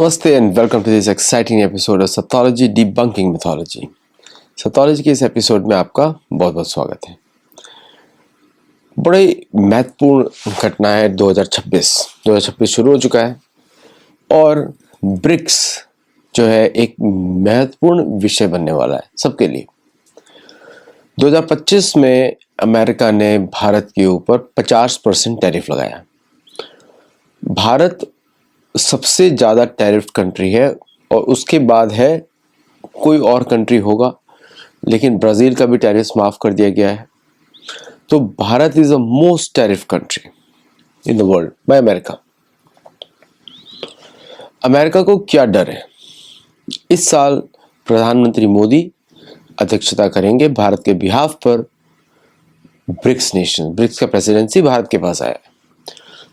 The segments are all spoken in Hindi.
Namaste and welcome to this exciting episode of Sathology Debunking Mythology. Sathology के इस एपिसोड में आपका बहुत बहुत स्वागत है। बड़ी महत्वपूर्ण घटना है 2026 शुरू हो चुका है और ब्रिक्स जो है एक महत्वपूर्ण विषय बनने वाला है सबके लिए। 2025 में अमेरिका ने भारत के ऊपर 50% टैरिफ लगाया। भारत सबसे ज़्यादा टैरिफ कंट्री है और उसके बाद है कोई और कंट्री होगा, लेकिन ब्राज़ील का भी टैरिफ माफ़ कर दिया गया है। तो Bharat is the most tariff country in the world by America. America को क्या डर है? इस साल प्रधानमंत्री मोदी अध्यक्षता करेंगे भारत के बिहाफ पर ब्रिक्स का प्रेसिडेंसी भारत के पास आया है।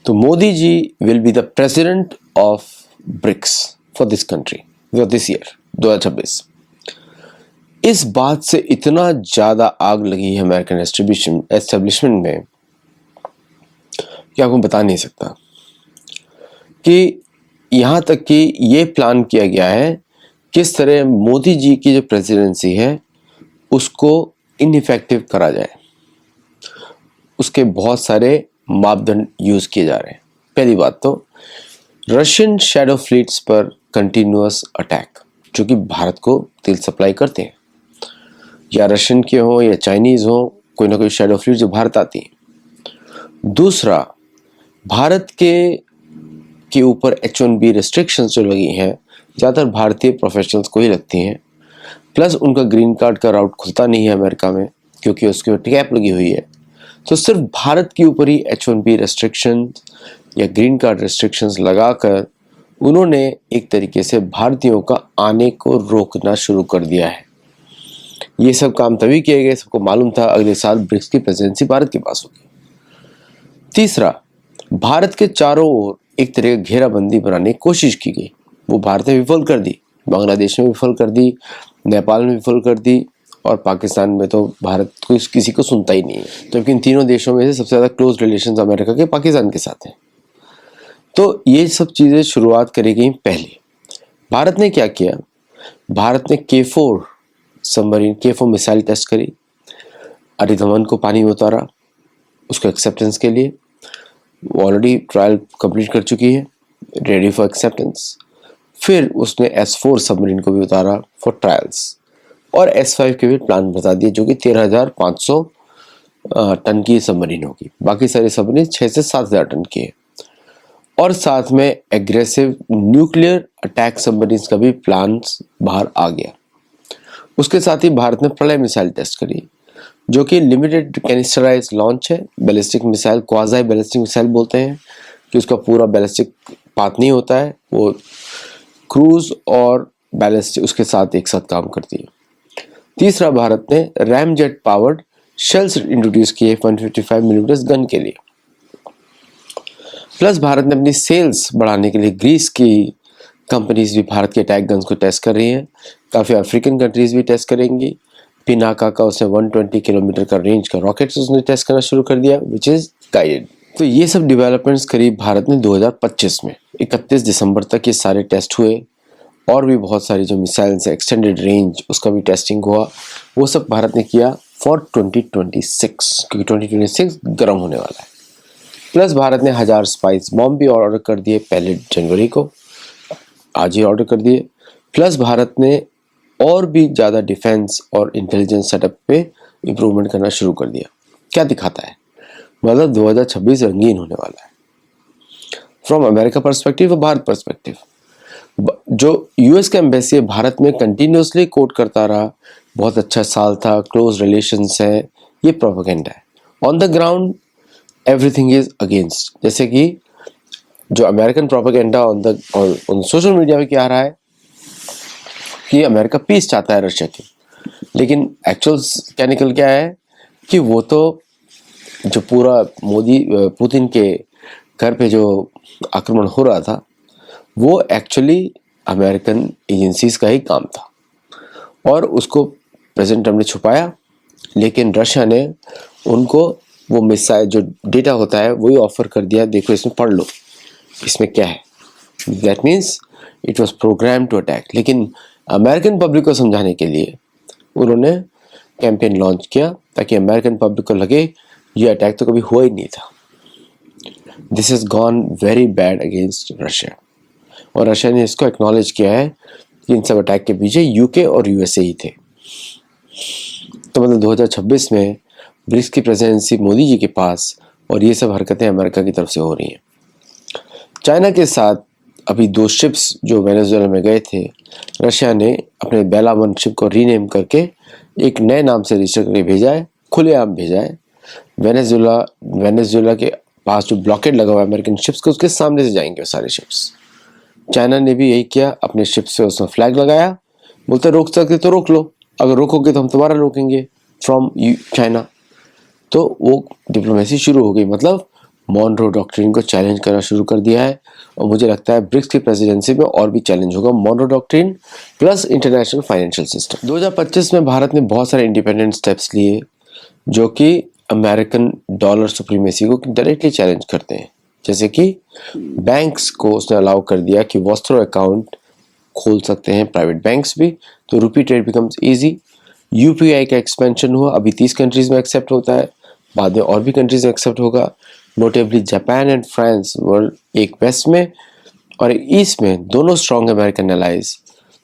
तो Modi ji will be the president of BRICS for this country for this year 2026। इस बात से इतना ज़्यादा आग लगी है अमेरिकन एस्टेब्लिशमेंट में कि आपको बता नहीं सकता, कि यहाँ तक कि ये प्लान किया गया है किस तरह मोदी जी की जो प्रेसिडेंसी है उसको इनइफेक्टिव करा जाए। उसके बहुत सारे मापदंड यूज़ किए जा रहे हैं। पहली बात तो रशियन शैडो फ्लीट्स पर कंटिन्यूअस अटैक, जो कि भारत को तेल सप्लाई करते हैं, या रशियन के हों या चाइनीज़ हों, कोई ना कोई शैडो फ्लीट जो भारत आती हैं। दूसरा, भारत के ऊपर H1B रिस्ट्रिक्शंस जो लगी हैं ज़्यादातर भारतीय प्रोफेशनल्स को ही लगती हैं। प्लस उनका ग्रीन कार्ड का राउट खुलता नहीं है अमेरिका में, क्योंकि उसके ऊपर कैप लगी हुई है। तो सिर्फ भारत के ऊपर ही H1B रेस्ट्रिक्शन या ग्रीन कार्ड रेस्ट्रिक्शंस लगाकर उन्होंने एक तरीके से भारतीयों का आने को रोकना शुरू कर दिया है। ये सब काम तभी किए गए, सबको मालूम था अगले साल ब्रिक्स की प्रेसिडेंसी भारत के पास होगी। तीसरा, भारत के चारों ओर एक तरह की घेराबंदी बनाने की कोशिश की गई। वो भारत ने विफल कर दी, बांग्लादेश में विफल कर दी, नेपाल में विफल कर दी, और पाकिस्तान में तो भारत को किसी को सुनता ही नहीं है। तो इन तीनों देशों में से सबसे ज़्यादा क्लोज रिलेशंस अमेरिका के पाकिस्तान के साथ हैं। तो ये सब चीज़ें शुरुआत करी गई पहले। भारत ने क्या किया? भारत ने K4 मिसाइल टेस्ट करी, अरिधमन को पानी में उतारा उसको एक्सेप्टेंस के लिए। ऑलरेडी ट्रायल कंप्लीट कर चुकी है, रेडी फॉर एक्सेप्टेंस। फिर उसने S4 सबमरीन को भी उतारा फॉर ट्रायल्स, और S5 के भी प्लान बता दिए, जो कि 13,500 टन की सबमरीन होगी। बाकी सारी सबमरीन 6 से 7,000 टन की है। और साथ में एग्रेसिव न्यूक्लियर अटैक सबमरीन का भी प्लान बाहर आ गया। उसके साथ ही भारत ने प्रलय मिसाइल टेस्ट करी, जो कि लिमिटेड कैनिस्टराइज लॉन्च है। Ballistic missile, quasi ballistic missile बोलते हैं, कि उसका पूरा बैलिस्टिक पाथ नहीं होता है, वो क्रूज और बैलिस्टिक उसके साथ एक साथ काम करती है। तीसरा, भारत ने रैमजेट पावर्ड शेल्स इंट्रोड्यूस किए 155 मिलीमीटर गन के लिए। प्लस भारत ने अपनी सेल्स बढ़ाने के लिए ग्रीस की कंपनीज भी भारत के अटैक गन्स को टेस्ट कर रही हैं। काफ़ी अफ्रीकन कंट्रीज भी टेस्ट करेंगी। पिनाका का उसने 120 किलोमीटर का रेंज का रॉकेट्स उसने टेस्ट करना शुरू कर दिया, विच इज़ गाइडेड। तो ये सब डेवलपमेंट्स करीब भारत ने 2025 में 31 दिसंबर तक ये सारे टेस्ट हुए। और भी बहुत सारी जो मिसाइल्स है एक्सटेंडेड रेंज, उसका भी टेस्टिंग हुआ। वो सब भारत ने किया फॉर 2026, क्योंकि 2026 गर्म होने वाला है। प्लस भारत ने 1000 स्पाइस बॉम्ब भी ऑर्डर कर दिए 1 जनवरी को, आज ही ऑर्डर कर दिए। प्लस भारत ने और भी ज़्यादा डिफेंस और इंटेलिजेंस सेटअप पे इम्प्रूवमेंट करना शुरू कर दिया। क्या दिखाता है? मतलब 2026 रंगीन होने वाला है फ्रॉम अमेरिका पर्सपेक्टिव और भारत पर्सपेक्टिव। जो यूएस का एम्बेसी है भारत में कंटिन्यूसली कोट करता रहा, बहुत अच्छा साल था, क्लोज रिलेशंस है, ये प्रोपेगेंडा है। On the ground everything is against. जैसे कि जो American propaganda on social media में क्या आ रहा है कि अमेरिका पीस चाहता है रशिया की, लेकिन एक्चुअल क्या निकल के आया है कि वो तो जो पूरा पुतिन के घर पे जो आक्रमण हो रहा था वो एक्चुअली अमेरिकन एजेंसीज का ही काम था, और उसको प्रेसिडेंट ट्रम्प ने छुपाया। लेकिन रशिया ने उनको वो मिसाइल जो डेटा होता है वही ऑफर कर दिया, देखो इसमें पढ़ लो इसमें क्या है। That means it was program to attack. लेकिन अमेरिकन पब्लिक को समझाने के लिए उन्होंने कैंपेन लॉन्च किया ताकि अमेरिकन पब्लिक को लगे ये अटैक तो कभी हुआ ही नहीं था। This has gone very bad against Russia, और रशिया ने इसको एक्नॉलेज किया है कि इन सब अटैक के पीछे यूके और यूएसए ही थे। तो मतलब 2026 में ब्रिक्स की प्रेसिडेंसी मोदी जी के पास, और ये सब हरकतें अमेरिका की तरफ से हो रही हैं। चाइना के साथ अभी 2 शिप्स जो वेनेजुएला में गए थे, रशिया ने अपने बेला 1 शिप को रीनेम करके एक नए नाम से रजिस्टर करके भेजा है, खुलेआम भेजा है। वेनेजुएला के पास जो ब्लॉकेड लगा हुआ है अमेरिकन शिप्स को, उसके सामने से जाएंगे वो सारे शिप्स। चाइना ने भी यही किया, अपने शिप्स पे उसमें फ्लैग लगाया, बोलते रोक सकते तो रोक लो, अगर रोकोगे तो हम तुम्हारा रोकेंगे फ्रॉम चाइना। तो वो डिप्लोमेसी शुरू हो गई, मतलब मॉनरो डॉक्ट्रिन को चैलेंज करना शुरू कर दिया है। और मुझे लगता है ब्रिक्स की प्रेसिडेंसी में और भी चैलेंज होगा, Monroe doctrine plus international financial system. 2025 में भारत ने बहुत सारे इंडिपेंडेंट स्टेप्स लिए जो कि अमेरिकन डॉलर सुप्रीमेसी को डायरेक्टली चैलेंज करते हैं। जैसे कि बैंक्स को उसने अलाउ कर दिया कि वॉस्ट्रो अकाउंट खोल सकते हैं प्राइवेट बैंक्स भी, तो रुपी ट्रेड बिकम्स इजी। यूपीआई का एक्सपेंशन हुआ, अभी 30 कंट्रीज में एक्सेप्ट होता है, बाद में और भी कंट्रीज में एक्सेप्ट होगा। Notably Japan and France world, एक वेस्ट में और एक ईस्ट में, दोनों स्ट्रॉन्ग अमेरिकन एलाइज,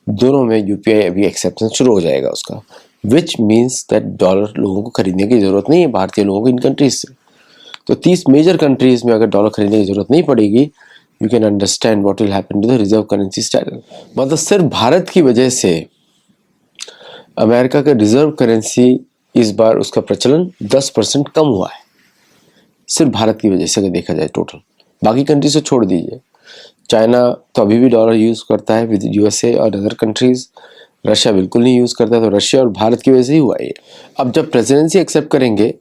दोनों में यूपीआई अभी एक्सेप्टेंस शुरू हो जाएगा उसका, विच मीन्स दैट डॉलर लोगों को खरीदने की जरूरत नहीं है भारतीय लोगों को इन कंट्रीज से। तो 30 मेजर कंट्रीज में अगर डॉलर खरीदने की जरूरत नहीं पड़ेगी, you can understand what will happen to the reserve currency standard. मतलब सिर्फ भारत की वजह से अमेरिका का रिजर्व करेंसी इस बार उसका प्रचलन 10% कम हुआ है, सिर्फ भारत की वजह से अगर देखा जाए टोटल। बाकी कंट्री से छोड़ दीजिए, चाइना तो अभी भी डॉलर यूज करता है विद यूएसए और अदर कंट्रीज, रशिया बिल्कुल नहीं यूज करता, तो रशिया और भारत की वजह से ही हुआ ये। अब जब प्रेसिडेंसी एक्सेप्ट करेंगे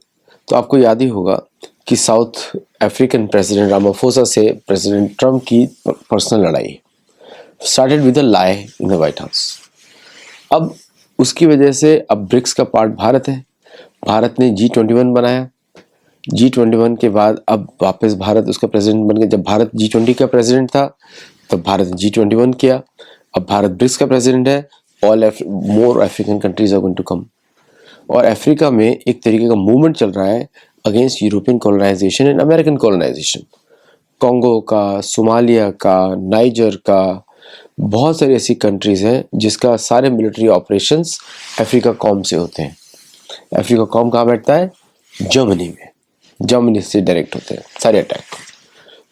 तो आपको याद ही होगा कि साउथ अफ्रीकन प्रेसिडेंट रामाफोसा से प्रेसिडेंट ट्रम्प की पर्सनल लड़ाई started with a lie in the white house. अब उसकी वजह से अब ब्रिक्स का पार्ट भारत है, भारत ने G21 बनाया, G21 के बाद अब वापस भारत उसका प्रेसिडेंट बन गया। जब भारत G20 का प्रेसिडेंट था तब भारत ने G21 किया, अब भारत ब्रिक्स का प्रेसिडेंट है। All more African countries are going to come, और अफ्रीका में एक तरीके का मूवमेंट चल रहा है against European colonisation and American colonisation. Congo का, सोमालिया का, नाइजर का, बहुत सारी ऐसी कंट्रीज हैं जिसका सारे मिलिट्री ऑपरेशंस अफ्रीका कॉम से होते हैं। अफ्रीका कॉम कहाँ बैठता है? जर्मनी में, जर्मनी से डायरेक्ट होते हैं सारे अटैक।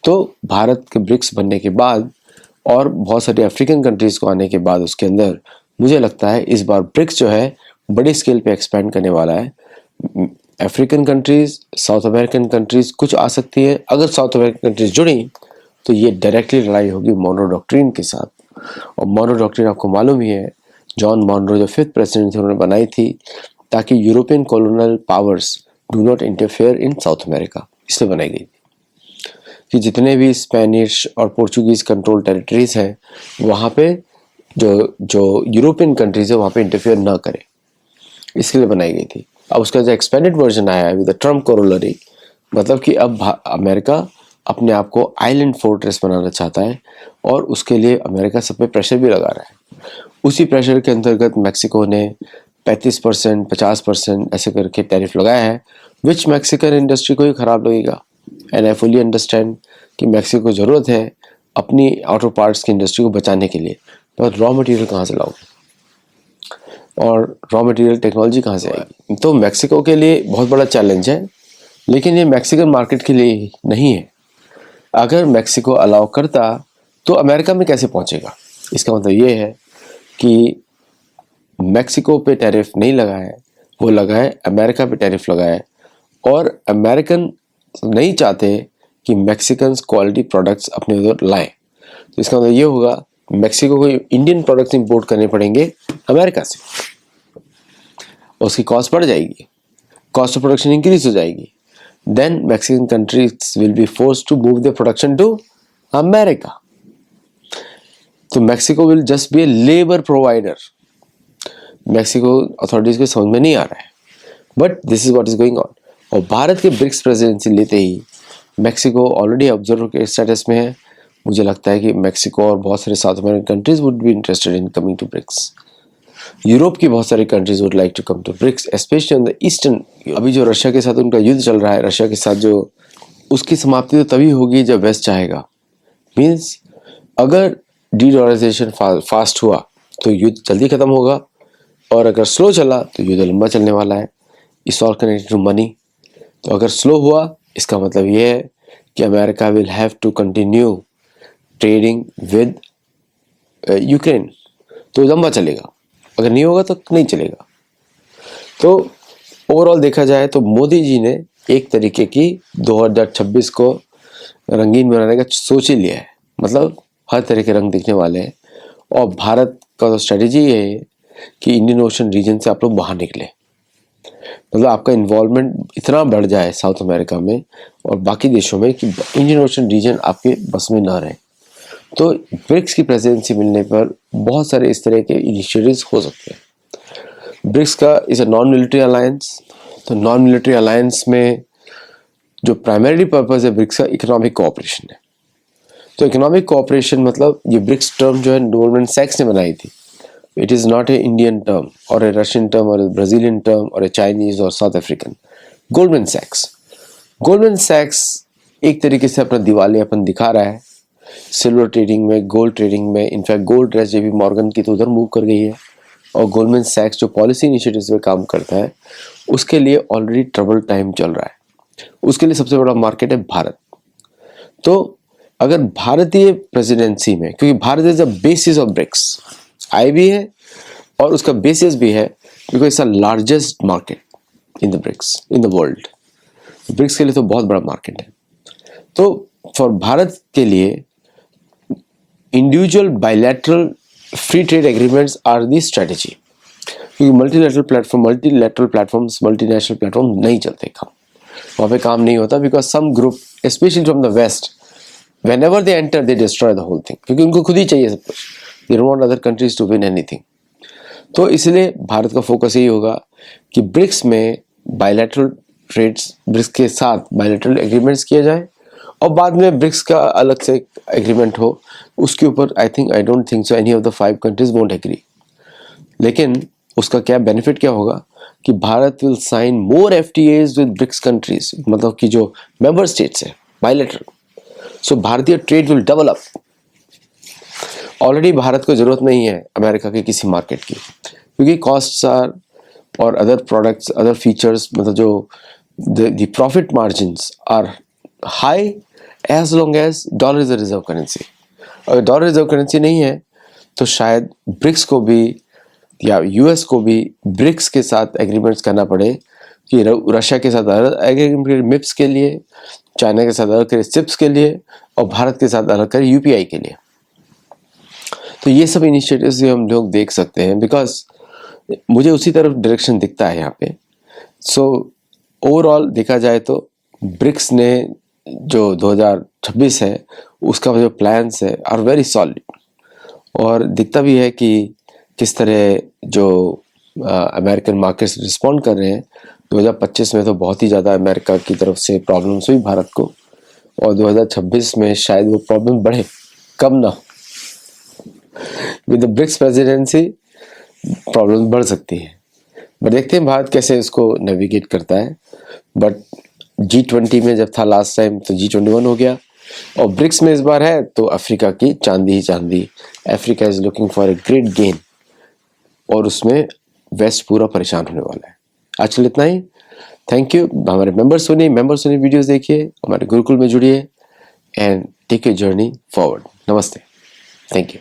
तो भारत के ब्रिक्स बनने के बाद और बहुत सारी अफ्रीकन कंट्रीज को आने के बाद उसके अंदर मुझे लगता है इस बार ब्रिक्स जो है बड़े स्केल पे एक्सपेंड करने वाला है। African countries, south American countries कुछ आ सकती है। अगर साउथ अमेरिकन कंट्रीज जुड़ी तो ये डायरेक्टली लड़ाई होगी मॉनरो डॉक्ट्रिन के साथ। और मॉनरो डॉक्ट्रिन आपको मालूम ही है, जॉन मॉनरो जो 5th प्रेसिडेंट थे उन्होंने बनाई थी ताकि European colonial powers do not interfere in south America, इसलिए बनाई गई थी कि जितने भी स्पेनिश और पोर्चुगीज कंट्रोल टेरिटरीज हैं वहाँ पे जो यूरोपियन कंट्रीज है वहाँ पे इंटरफेयर ना करे, इसके लिए बनाई गई थी। अब उसका जो एक्सपेंडेड वर्जन आया है विद द ट्रम्प कोरोलरी, मतलब कि अब अमेरिका अपने आप को आइलैंड फोर्ट्रेस बनाना चाहता है और उसके लिए अमेरिका सब पे प्रेशर भी लगा रहा है। उसी प्रेशर के अंतर्गत मैक्सिको ने 35%, 50% ऐसे करके टैरिफ लगाया है, विच मैक्सिकन इंडस्ट्री को ही खराब लगेगा। एंड आई फुली अंडरस्टैंड कि मैक्सिको को ज़रूरत है अपनी ऑटो पार्ट्स की इंडस्ट्री को बचाने के लिए, पर रॉ मटेरियल कहाँ से लाओगे और रॉ मटेरियल टेक्नोलॉजी कहाँ से आएगी? तो मैक्सिको के लिए बहुत बड़ा चैलेंज है, लेकिन ये मैक्सिकन मार्केट के लिए नहीं है। अगर मैक्सिको अलाउ करता तो अमेरिका में कैसे पहुंचेगा? इसका मतलब ये है कि मैक्सिको पे टैरिफ नहीं लगा है, वो लगा है अमेरिका पे टैरिफ लगा है, और अमेरिकन नहीं चाहते कि मैक्सिकन क्वालिटी प्रोडक्ट्स अपने उधर लाएं। तो इसका मतलब ये होगा मैक्सिको को इंडियन प्रोडक्ट्स इंपोर्ट करने पड़ेंगे अमेरिका से, उसकी कॉस्ट बढ़ जाएगी, कॉस्ट ऑफ प्रोडक्शन इंक्रीज हो जाएगी। Then Mexican countries will be forced to move their production to America. तो Mexico will just be a labor provider. Mexico authorities को समझ में नहीं आ रहा है, but this is what is going on. और भारत के ब्रिक्स प्रेसिडेंसी लेते ही मैक्सिको ऑलरेडी ऑब्जर्वर के स्टेटस में है, मुझे लगता है कि मेक्सिको और बहुत सारे South American countries would be interested in coming to BRICS. Europe की बहुत सारी countries would like to come to BRICS, specially on the eastern. अभी जो रशिया के साथ उनका युद्ध चल रहा है, रशिया के साथ जो, उसकी समाप्ति तो तभी होगी जब वेस्ट चाहेगा। मीन्स अगर डीडॉलराइजेशन फास्ट हुआ तो युद्ध जल्दी खत्म होगा, और अगर स्लो चला तो युद्ध लंबा चलने वाला है। It's all connected to money. तो अगर स्लो हुआ इसका मतलब ये है कि America will have to continue trading with Ukraine, तो लंबा चलेगा। अगर नहीं होगा तो नहीं चलेगा। तो ओवरऑल देखा जाए तो मोदी जी ने एक तरीके की 2026 को रंगीन बनाने का सोच ही लिया है। मतलब हर तरह के रंग दिखने वाले हैं। और भारत का तो स्ट्रेटेजी ये है कि इंडियन ओशन रीजन से आप लोग बाहर निकले। मतलब आपका इन्वॉल्वमेंट इतना बढ़ जाए साउथ अमेरिका में और बाकी देशों में कि इंडियन ओशन रीजन आपके बस में ना रहे। तो ब्रिक्स की प्रेसिडेंसी मिलने पर बहुत सारे इस तरह के इनिशिएटिव्स हो सकते हैं। ब्रिक्स का is a non military alliance. तो नॉन मिलिट्री अलायंस में जो प्राइमरी पर्पस है ब्रिक्स का, इकोनॉमिक कोऑपरेशन है। तो इकोनॉमिक कोऑपरेशन मतलब ये ब्रिक्स टर्म जो है गोल्डमैन सैक्स ने बनाई थी। It is not a Indian term और ए रशियन टर्म और ए ब्राज़ीलियन टर्म और ए चाइनीज और साउथ अफ्रीकन। गोल्डमैन सैक्स एक तरीके से अपना दिवालियापन दिखा रहा है सिल्वर ट्रेडिंग में, गोल्ड ट्रेडिंग में। In fact gold dress JP Morgan की तो उधर मूव कर गई है। और गोल्डमैन सैक्स जो पॉलिसी इनिशिएटिव्स पे काम करता है उसके लिए ऑलरेडी ट्रबल टाइम चल रहा है। उसके लिए सबसे बड़ा मार्केट है भारत। तो अगर भारतीय प्रेसिडेंसी में, क्योंकि Bharat is the basis of BRICS, आई भी है और उसका बेसिस भी है because it's the largest market in the BRICS in the world. BRICS के लिए तो बहुत बड़ा मार्केट है। तो फॉर भारत के लिए individual bilateral free trade agreements are the strategy. क्योंकि मल्टीलैटरल प्लेटफॉर्म्स, मल्टीनेशनल प्लेटफॉर्म नहीं चलते काम, वहाँ पे काम नहीं होता। Because some group specially from the west, whenever they enter they destroy the whole thing, क्योंकि उनको खुद ही चाहिए सब कुछ। they don't want other countries to win anything। तो इसलिए भारत का फोकस यही होगा कि ब्रिक्स में बायलैटरल ट्रेड्स, ब्रिक्स के साथ बायलैटरल एग्रीमेंट्स किए जाए और बाद में ब्रिक्स का अलग से एग्रीमेंट हो। उसके ऊपर I don't think so any of the 5 countries won't agree. लेकिन उसका क्या बेनिफिट क्या होगा कि Bharat will sign more FTAs with BRICS countries, मतलब कि जो मेंबर स्टेट्स है बायलैटरल। सो भारतीय trade will double up. Already Bharat को जरूरत नहीं है अमेरिका के किसी मार्केट की, क्योंकि कॉस्ट्स आर और अदर प्रोडक्ट्स, अदर फीचर्स, मतलब जो the profit margins are high as long as dollar is a reserve currency. अगर डॉलर रिजर्व करेंसी नहीं है तो शायद ब्रिक्स को भी या US को भी ब्रिक्स के साथ एग्रीमेंट्स करना पड़े कि रशिया के साथ अलग एग्रीमेंट मिप्स के लिए, चाइना के साथ अलग करे सिप्स के लिए और भारत के साथ अलग करे UPI के लिए। तो ये सब इनिशिएटिव्स हम लोग देख सकते हैं बिकॉज मुझे उसी तरफ डायरेक्शन दिखता है यहाँ पे। सो ओवरऑल देखा जाए तो ब्रिक्स ने जो 2026 है उसका जो प्लान्स है आर वेरी सॉलिड। और दिखता भी है कि किस तरह जो अमेरिकन मार्केट्स रिस्पॉन्ड कर रहे हैं। 2025 में तो बहुत ही ज़्यादा अमेरिका की तरफ से प्रॉब्लम्स हुई भारत को, और 2026 में शायद वो प्रॉब्लम बढ़े, कम ना हो। With the BRICS presidency problem बढ़ सकती है, बट देखते हैं भारत कैसे इसको नेविगेट करता है। बट G20 में जब था लास्ट टाइम तो G21 हो गया, और ब्रिक्स में इस बार है तो अफ्रीका की चांदी ही चांदी। Africa is looking for a great gain, और उसमें वेस्ट पूरा परेशान होने वाला है। आजकल इतना ही। Thank you. हमारे मेंबर सुनिए वीडियोस देखिए, हमारे गुरुकुल में जुड़िए and take a journey forward. नमस्ते, थैंक यू।